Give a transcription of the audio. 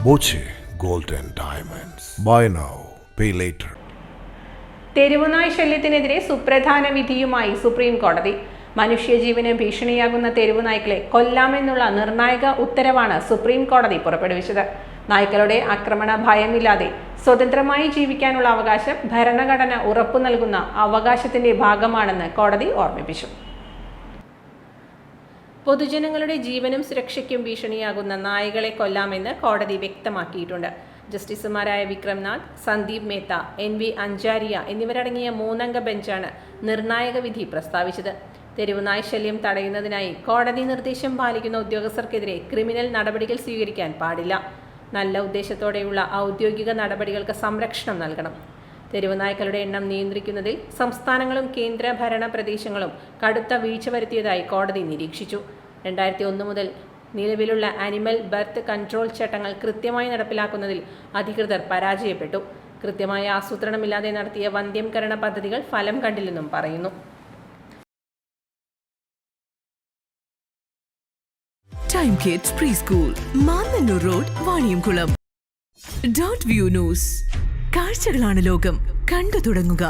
Boche Gold and Diamonds. Buy now, pay later. തെരുവുനായ് ശല്യത്തിനെതിരെ സുപ്രധാന വിധിയുമായി supreme കോടതി. മനുഷ്യജീവന് ഭീഷണിയാകുന്ന തെരുവുനായ്ക്കളെ കൊല്ലാമെന്നുള്ള നിർണായക ഉത്തരവാണ് സുപ്രീം കോടതി പുറപ്പെടുവിച്ചത്. നായ്ക്കളുടെ ആക്രമണ ഭയമില്ലാതെ സ്വതന്ത്രമായി ജീവിക്കാനുള്ള അവകാശം ഭരണഘടന ഉറപ്പു നൽകുന്ന അവകാശത്തിന്റെ ഭാഗമാണെന്ന് കോടതി ഓർമ്മിപ്പിച്ചു. പൊതുജനങ്ങളുടെ ജീവനും സുരക്ഷയ്ക്കും ഭീഷണിയാകുന്ന നായകളെ കൊല്ലാമെന്ന് കോടതി വ്യക്തമാക്കിയിട്ടുണ്ട്. ജസ്റ്റിസുമാരായ വിക്രംനാഥ്, സന്ദീപ് മേത്ത, NV അഞ്ചാരിയ എന്നിവരടങ്ങിയ 3-അംഗ ബെഞ്ചാണ് നിർണായക വിധി പ്രസ്താവിച്ചത്. തെരുവുനായ് ശല്യം തടയുന്നതിനായി കോടതി നിർദ്ദേശം പാലിക്കുന്ന ഉദ്യോഗസ്ഥർക്കെതിരെ ക്രിമിനൽ നടപടികൾ സ്വീകരിക്കാൻ പാടില്ല. നല്ല ഉദ്ദേശത്തോടെയുള്ള ഔദ്യോഗിക നടപടികൾക്ക് സംരക്ഷണം നൽകണം. തെരുവുനായ്ക്കളുടെ എണ്ണം നിയന്ത്രിക്കുന്നതിൽ സംസ്ഥാനങ്ങളും കേന്ദ്രഭരണ പ്രദേശങ്ങളും കടുത്ത വീഴ്ച വരുത്തിയതായി കോടതി നിരീക്ഷിച്ചു. 2001 മുതൽ നിലവിലുള്ള ആനിമൽ ബർത്ത് കൺട്രോൾ ചട്ടങ്ങൾ കൃത്യമായി നടപ്പിലാക്കുന്നതിൽ അധികൃതർ പരാജയപ്പെട്ടു. കൃത്യമായ ആസൂത്രണമില്ലാതെ നടത്തിയ വന്ധ്യംകരണ പദ്ധതികൾ ഫലം കണ്ടില്ലെന്നും പറയുന്നു. Time kids pre school, Mannannur road, Vaniyamkulam. .View news. കാഴ്ചകളാണ് ലോകം, കണ്ടു തുടങ്ങുക.